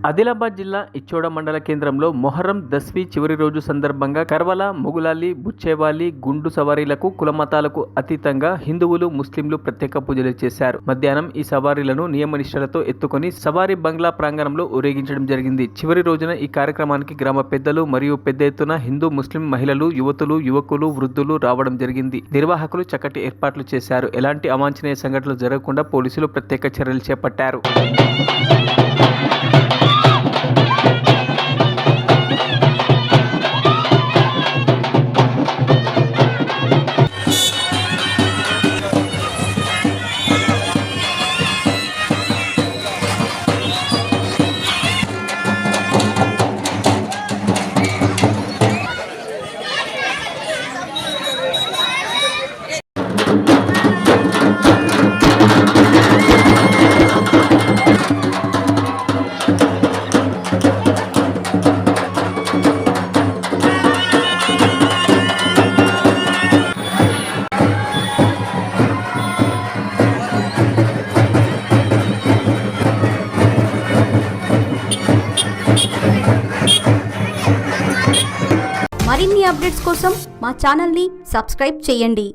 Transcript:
ఆదిలాబాద్ జిల్లా ఇచ్చోడ మండల కేంద్రంలో మొహర్రం దస్వీ చివరి రోజు సందర్భంగా కర్వల, ముగులాలి, బుచ్చేవాలి, గుండు సవారీలకు కులమతాలకు అతీతంగా హిందువులు, ముస్లింలు ప్రత్యేక పూజలు చేశారు. మధ్యాహ్నం ఈ సవారీలను నియమనిష్టలతో ఎత్తుకొని సవారీ బంగ్లా ప్రాంగణంలో ఊరేగించడం జరిగింది. చివరి రోజున ఈ కార్యక్రమానికి గ్రామ పెద్దలు మరియు పెద్ద ఎత్తున హిందూ, ముస్లిం మహిళలు, యువతులు, యువకులు, వృద్ధులు రావడం జరిగింది. నిర్వాహకులు చక్కటి ఏర్పాట్లు చేశారు. ఎలాంటి అవాంఛనీయ సంఘటనలు జరగకుండా పోలీసులు ప్రత్యేక చర్యలు చేపట్టారు. మరిన్ని అప్డేట్స్ కోసం మా ఛానల్ని సబ్స్క్రైబ్ చేయండి.